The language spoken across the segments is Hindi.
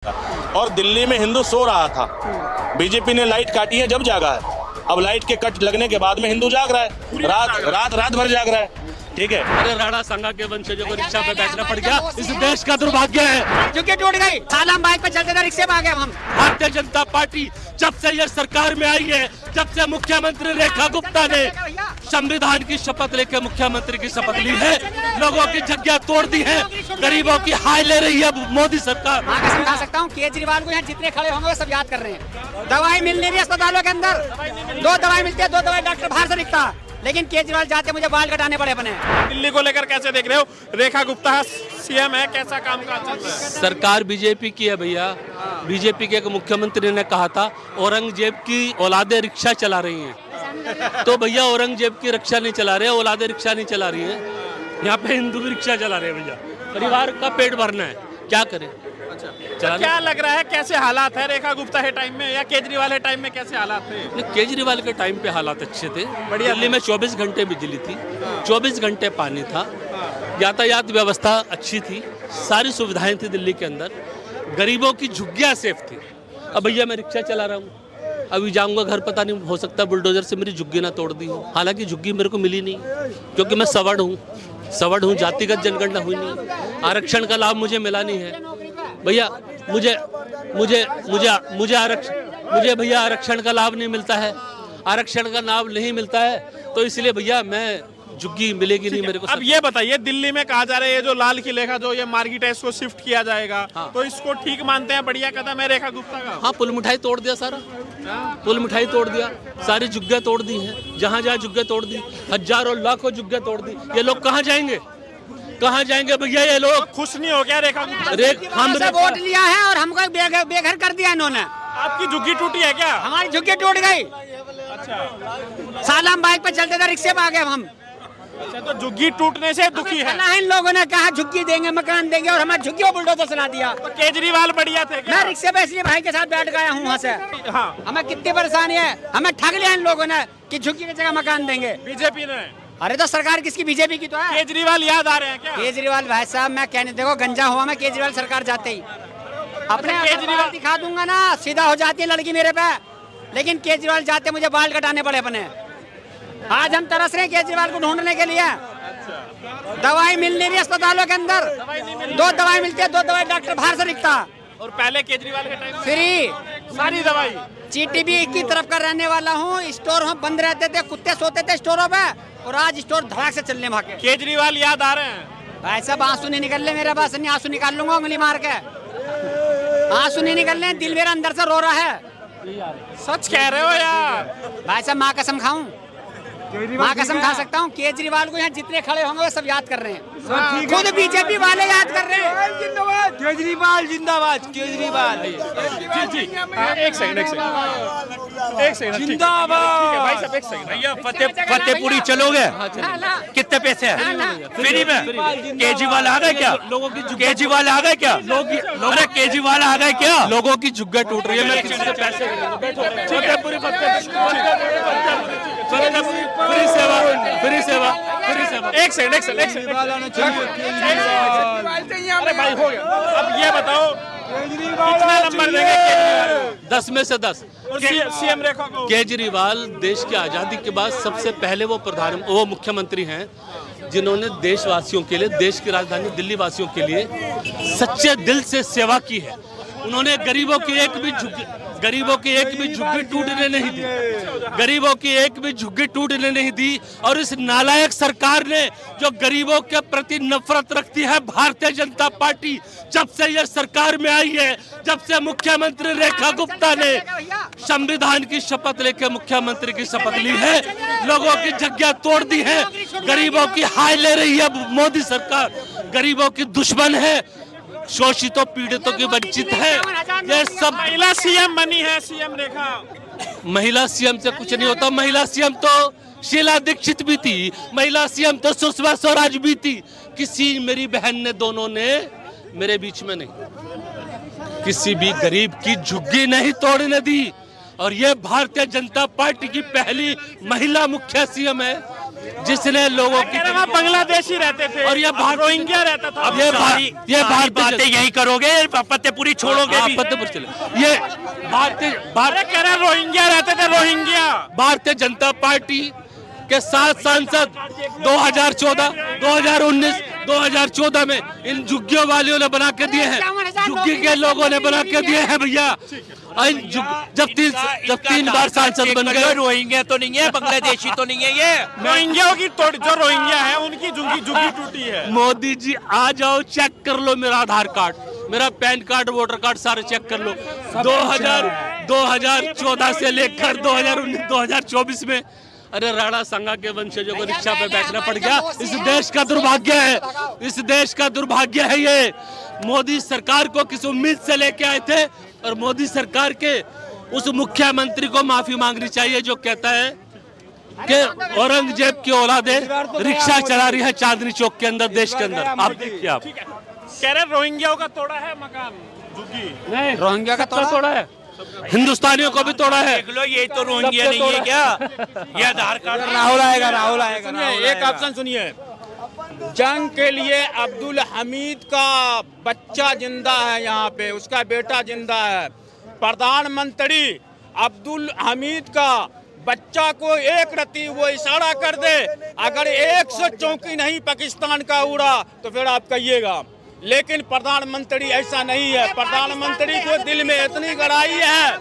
और दिल्ली में हिंदू सो रहा था, बीजेपी ने लाइट काटी है जब जागा है। अब लाइट के कट लगने के बाद में हिंदू जाग रहा है, रात भर जाग रहा है। ठीक है, अरे राणा संघा के वंशजों को रिक्शा पे बैठना पड़ गया, इस देश का दुर्भाग्य है। चुकी टूट गई, साल हम बाइक पे चलते थे, रिक्शे में आ गए हम। भारतीय जनता पार्टी जब से ये सरकार में आई है, जब से मुख्यमंत्री रेखा गुप्ता ने संविधान की शपथ लेकर मुख्यमंत्री की शपथ ली है, लोगों की जगह तोड़ दी है, गरीबों की हाय ले रही है मोदी सरकार। मैं कसम खा सकता हूँ, केजरीवाल को यहाँ जितने खड़े होंगे वो सब याद कर रहे हैं। दवाई मिल नहीं रही अस्पतालों के अंदर, 2 दवाई मिलती है, 2 दवाई डॉक्टर बाहर से लिखता, लेकिन केजरीवाल जाते मुझे बाल कटाने पड़े अपने। दिल्ली को लेकर कैसे देख रहे हो? रेखा गुप्ता सीएम है, कैसा कामकाज चल रहा है? सरकार बीजेपी की है भैया। बीजेपी के एक मुख्यमंत्री ने कहा था औरंगजेब की औलादे रिक्शा चला रही हैं, तो भैया औरंगजेब की रिक्शा नहीं चला रहे, औलादे रिक्शा नहीं चला रही है। यहाँ पे हिंदू भी रिक्शा चला रहे हैं भैया, परिवार का पेट भरना है, क्या करें। क्या लग रहा है, कैसे हालात है रेखा गुप्ता के टाइम में या केजरीवाल के टाइम में कैसे हालात थे? केजरीवाल के टाइम पे हालात अच्छे थे, दिल्ली में 24 घंटे बिजली थी, 24 घंटे पानी था, यातायात व्यवस्था अच्छी थी, सारी सुविधाएं थी दिल्ली के अंदर, गरीबों की झुग्गियां सेफ थी। अब भैया मैं रिक्शा चला रहा हूँ, अभी जाऊंगा घर, पता नहीं हो सकता बुलडोजर से मेरी झुग्गी ना तोड़ दी हो। हालांकि झुग्गी मेरे को मिली नहीं, क्योंकि मैं सवर्ण हूँ, जातिगत जनगणना हुई नहीं, आरक्षण का लाभ मुझे मिला नहीं है भैया। मुझे भैया आरक्षण का लाभ नहीं मिलता है, आरक्षण का लाभ नहीं मिलता है, तो इसलिए भैया मैं झुग्गी मिलेगी नहीं मेरे को। अब ये बताइए, दिल्ली में कहा जा रहा है ये जो लाल किले का जो ये मार्केट है इसको शिफ्ट किया जाएगा, हाँ। तो इसको ठीक मानते हैं? बढ़िया कदम है रेखा गुप्ता का। हाँ, पुल मिठाई तोड़ दिया सारा, पुल मिठाई तोड़ दिया, सारी झुग्गियां तोड़ दी हैं, जहाँ जहाँ झुग्गियां तोड़ दी, हजारों लाखों झुग्गियां तोड़ दी। ये लोग कहाँ जाएंगे, कहाँ जाएंगे भैया? ये लोग खुश नहीं हो गया रेखा गुप्ता? हमसे वोट लिया है और हमको बेघर कर दिया इन्होंने। आपकी झुग्गी टूटी है क्या? हमारी झुग्गी टूट गई। अच्छा, साल हम बाइक पे चलते थे, रिक्शे में आ गए हम। अच्छा, तो झुग्गी टूटने से दुखी है? इन लोगों ने कहा झुग्गी देंगे, मकान देंगे, और हमारी झुग्गी को बुलडोजर चला दिया। तो केजरीवाल बढ़िया थे क्या? मैं रिक्शे पे इसलिए भाई के साथ बैठ गया हूँ वहाँ से। हाँ, हमें कितनी परेशानी है, हमें ठग लिया इन लोगों ने कि झुग्गी की जगह मकान देंगे। बीजेपी ने। अरे तो सरकार किसकी? बीजेपी की तो है। केजरीवाल याद आ रहे हैं क्या? केजरीवाल भाई साहब, मैं कहने देखो गंजा हुआ मैं केजरीवाल सरकार जाते ही अपने केजरीवाल दिखा दूंगा ना, सीधा हो जाती है लड़की मेरे पे, लेकिन केजरीवाल जाते मुझे बाल कटाने पड़े अपने। आज हम तरस रहे हैं केजरीवाल को ढूंढने के लिए। दवाई मिल नहीं रही अस्पतालों के अंदर, 2 दवाई मिलती है, 2 दवाई डॉक्टर बाहर से लिखता, और पहले केजरीवाल के टाइम फ्री सारी दवाई। जीटीबी की तरफ का रहने वाला हूँ, स्टोर हम बंद रहते थे, कुत्ते सोते थे स्टोरों पे, और आज स्टोर धड़ाक से चलने भागे। केजरीवाल याद आ रहे हैं? भाई साहब आंसू नहीं निकल रहे मेरे पास, नहीं आंसू निकाल लूंगा उंगली मार के, आंसू नहीं निकल रहे, दिल मेरा अंदर से रो रहा है। सच कह रहे हो यार? भाई साहब माँ कसम खाऊं, माँ कसम खा सकता हूँ, केजरीवाल को यहाँ जितने खड़े होंगे वो सब याद कर रहे हैं, खुद बीजेपी वाले याद कर रहे हैं। केजरीवाल जिंदाबाद, केजरीवाल। जी जी, एक सेकंड जिंदाबाद। भाई साहब एक सेकंड। भैया फतेहपुरी चलोगे? कितने पैसे हैं फ्री में? केजरीवाल आ गए क्या? लोगों की केजरीवाल आ गए क्या? अरे केजरीवाल आ गए क्या? लोगों की झुग्गियां टूट रही है, मैं किसी से पैसे फ्री सेवा। एक सेकंड। अरे भाई हो गया। अब ये बताओ कितना नंबर देंगे केजरीवाल को? 10 में से 10। और सीएम रेखा को? केजरीवाल देश की आज़ादी के बाद सबसे पहले वो मुख्यमंत्री हैं जिन्होंने देशवासियों के लिए, देश की राजधानी दिल्ली वासियों के लिए सच्चे दिल से सेवा की है। उन्होंने गरीबों की एक भी झुग्गी टूटने नहीं दी, गरीबों की एक भी झुग्गी टूटने नहीं दी। और इस नालायक सरकार ने जो गरीबों के प्रति नफरत रखती है, भारतीय जनता पार्टी जब से यह सरकार में आई है, जब से मुख्यमंत्री रेखा गुप्ता ने संविधान की शपथ लेकर मुख्यमंत्री की शपथ ली है, लोगों की जगह तोड़ दी है, गरीबों की हाय ले रही है मोदी सरकार, गरीबों की दुश्मन है, शोषितों पीड़ितों की वंचित है। ये सब महिला सीएम बनी है, सीएम रेखा। महिला सीएम से कुछ नहीं होता, महिला सीएम तो शीला दीक्षित भी थी, महिला सीएम तो सुषमा स्वराज भी थी, किसी मेरी बहन ने, दोनों ने मेरे बीच में नहीं, किसी भी गरीब की झुग्गी नहीं तोड़ने दी। और ये भारतीय जनता पार्टी की पहली महिला मुख्य सीएम है, जिसने लोगों की वहाँ बांग्लादेशी रहते थे और ये रोहिंग्या रहता था। ये ये बातें यही करोगे, फतेहपुरी छोड़ोगे भी? फतेहपुर चले। ये अरे कह रहे रोहिंग्या रहते थे, रोहिंग्या। भारतीय जनता पार्टी के 7 सांसद 2014, 2019, 2014 में इन झुग्गियों वालियों ने बना के दिए हैं, झुग्गी के लोगों ने बना के दिए हैं भैया। जब तीन बार सांसद बन गए। रोहिंग्या तो नहीं है, बांग्लादेशी तो नहीं है ये। रोहिंग्या की जो रोहिंग्या है उनकी झुग्गी टूटी है। मोदी जी आ जाओ, चेक कर लो मेरा आधार कार्ड, मेरा पैन कार्ड, वोटर कार्ड सारे चेक कर लो। 2014 से लेकर 2019, 2024 में अरे राणा संघा के वंशजों को रिक्शा पे बैठना पड़ गया। इस देश का दुर्भाग्य है, इस देश का दुर्भाग्य है ये। मोदी सरकार को किस उम्मीद से लेके आए थे, और मोदी सरकार के उस मुख्यमंत्री को माफी मांगनी चाहिए जो कहता है कि औरंगजेब की औलादे रिक्शा चला रही है चांदनी चौक के अंदर, देश के अंदर। आप देखिए, आप कह रहे रोहिंग्याओं का तोड़ा है मकान, झुग्गी नहीं, रोहिंग्या का तोड़ा है, हिंदुस्तानियों को भी तोड़ा है। देख लो, ये तो रोहिंग्या नहीं है क्या? ये आधार कार्ड। राहुल आएगा। एक ऑप्शन सुनिए, जंग के लिए अब्दुल हमीद का बच्चा जिंदा है यहाँ पे, उसका बेटा जिंदा है। प्रधानमंत्री अब्दुल हमीद का बच्चा को एक रत्ती वो इशारा कर दे, अगर 100 चौकी नहीं पाकिस्तान का उड़ा तो फिर आप कहिएगा। लेकिन प्रधानमंत्री ऐसा नहीं है। प्रधानमंत्री को दिल में इतनी गहराई है,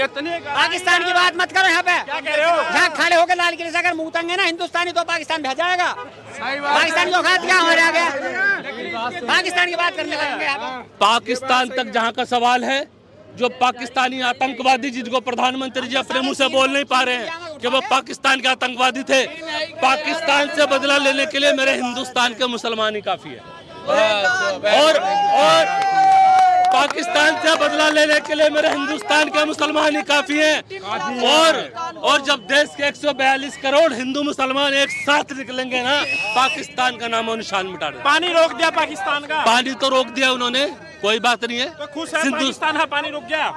इतनी। पाकिस्तान की बात मत करो यहाँ पे। क्या कह रहे हो? यहाँ खड़े होकर लाल किले से अगर मुंह तंगे ना हिंदुस्तानी तो पाकिस्तान भेजा जाएगा। पाकिस्तान की औकात क्या हमारे आगे? पाकिस्तान की बात करने लगेंगे आप। पाकिस्तान तक जहाँ का सवाल है, जो पाकिस्तानी आतंकवादी जिनको प्रधानमंत्री जी अपने मुंह से बोल नहीं पा रहे हैं कि वो पाकिस्तान के आतंकवादी थे, पाकिस्तान से बदला लेने के लिए मेरे हिंदुस्तान के मुसलमान ही काफी है। और पाकिस्तान से बदला लेने के लिए मेरे हिंदुस्तान के मुसलमान ही काफी हैं। और जब देश के 142 करोड़ हिंदू मुसलमान एक साथ निकलेंगे ना, पाकिस्तान का नामो निशान मिटा देंगे। पानी रोक दिया पाकिस्तान का। पानी तो रोक दिया उन्होंने, कोई बात नहीं है। तो खुश है पाकिस्तान है, पानी रुक गया।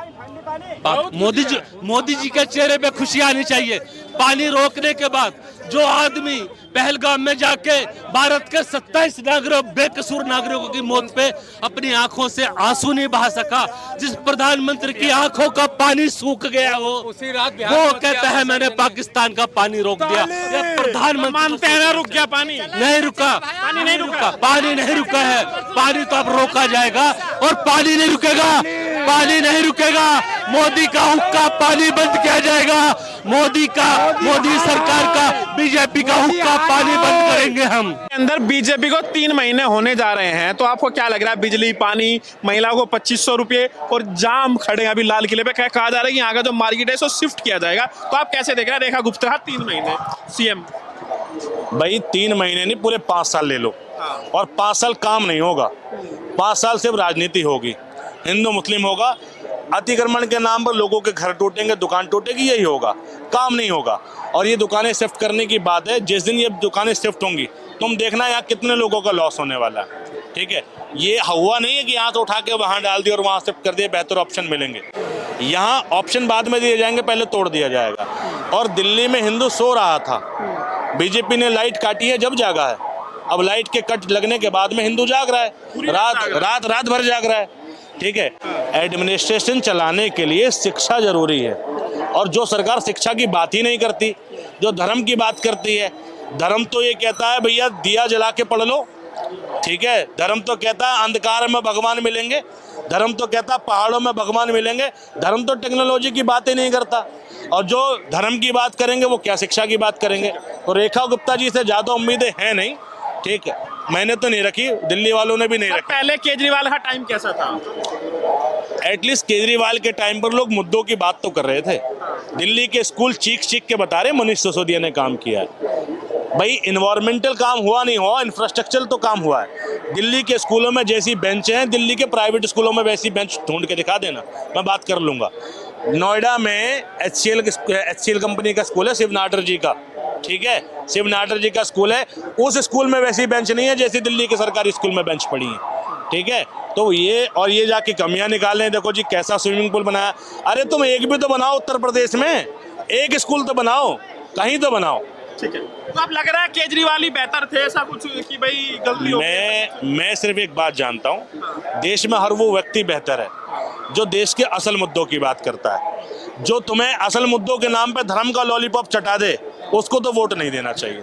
मोदी जी के चेहरे पे खुशी आनी चाहिए। पानी रोकने के बाद जो आदमी पहलगाम में जाके भारत के 27 बेकसूर नागरिकों की मौत पे अपनी आंखों से आंसू नहीं बहा सका, जिस प्रधानमंत्री की आंखों का पानी सूख गया, वो कहता है मैंने पाकिस्तान का पानी रोक दिया। ये प्रधानमंत्री मानते हैं ना रुक गया पानी? नहीं रुका, पानी नहीं रुका, पानी नहीं रुका है। पानी तो अब रोका जाएगा और पानी नहीं रुकेगा, पानी नहीं रुकेगा। मोदी का हुक्का पानी बंद किया जाएगा। मोदी सरकार का, बीजेपी का हुक्का पानी बंद करेंगे हम। अंदर बीजेपी को 3 महीने होने जा रहे हैं, तो आपको क्या लग रहा है? बिजली, पानी, महिलाओं को 2500 रुपये और जाम खड़े अभी लाल किले पे। कहा जा रहा है कि यहाँ का जो मार्केट है उसको शिफ्ट किया जाएगा, तो आप कैसे देख रहे हैं? रेखा गुप्ता 3 महीने सीएम। भाई 3 महीने नहीं, पूरे 5 साल ले लो, और 5 साल काम नहीं होगा। 5 साल सिर्फ राजनीति होगी, हिंदू मुस्लिम होगा, अतिक्रमण के नाम पर लोगों के घर टूटेंगे, दुकान टूटेगी, यही होगा, काम नहीं होगा। और ये दुकानें शिफ्ट करने की बात है, जिस दिन ये दुकानें शिफ्ट होंगी तुम देखना यहाँ कितने लोगों का लॉस होने वाला है। ठीक है, ये हुआ नहीं है कि यहाँ से उठा के वहाँ डाल दिया और वहाँ शिफ्ट कर दिया, बेहतर ऑप्शन मिलेंगे। यहाँ ऑप्शन बाद में दिए जाएंगे, पहले तोड़ दिया जाएगा। और दिल्ली में हिंदू सो रहा था, बीजेपी ने लाइट काटी है जब जागा है। अब लाइट के कट लगने के बाद में हिंदू जाग रहा है, रात भर जाग रहा है। ठीक है, एडमिनिस्ट्रेशन चलाने के लिए शिक्षा जरूरी है, और जो सरकार शिक्षा की बात ही नहीं करती, जो धर्म की बात करती है, धर्म तो ये कहता है भैया दिया जला के पढ़ लो। ठीक है, धर्म तो कहता है अंधकार में भगवान मिलेंगे, धर्म तो कहता है पहाड़ों में भगवान मिलेंगे। धर्म तो टेक्नोलॉजी की बात ही नहीं करता, और जो धर्म की बात करेंगे वो क्या शिक्षा की बात करेंगे। तो रेखा गुप्ता जी से ज़्यादा उम्मीदें हैं नहीं। ठीक है, मैंने तो नहीं रखी, दिल्ली वालों ने भी नहीं रखी। पहले केजरीवाल का टाइम कैसा था? एटलीस्ट केजरीवाल के टाइम पर लोग मुद्दों की बात तो कर रहे थे। दिल्ली के स्कूल चीख के बता रहे मनीष सिसोदिया ने काम किया है। भाई इन्वायरमेंटल काम हुआ नहीं हुआ, इंफ्रास्ट्रक्चर तो काम हुआ है। दिल्ली के स्कूलों में जैसी बेंच हैं, दिल्ली के प्राइवेट स्कूलों में वैसी बेंच ढूंढ के दिखा देना, मैं बात कर लूँगा। नोएडा में HCL कंपनी का स्कूल है, शिव नाटर जी का। ठीक है, शिव नाटर जी का स्कूल है, उस स्कूल में वैसी बेंच नहीं है जैसी दिल्ली के सरकारी स्कूल में बेंच पड़ी है। ठीक है, तो ये जाके कमियां निकालें। देखो जी कैसा स्विमिंग पूल बनाया। अरे तुम एक भी तो बनाओ उत्तर प्रदेश में, एक स्कूल तो बनाओ, कहीं तो बनाओ। ठीक है, तो अब लग रहा है केजरीवाल ही बेहतर थे, ऐसा कुछ कि भाई गलती हो गई? मैं सिर्फ एक बात जानता हूँ, देश में हर वो व्यक्ति बेहतर है जो देश के असल मुद्दों की बात करता है। जो तुम्हें असल मुद्दों के नाम पे धर्म का लॉलीपॉप चटा दे, उसको तो वोट नहीं देना चाहिए।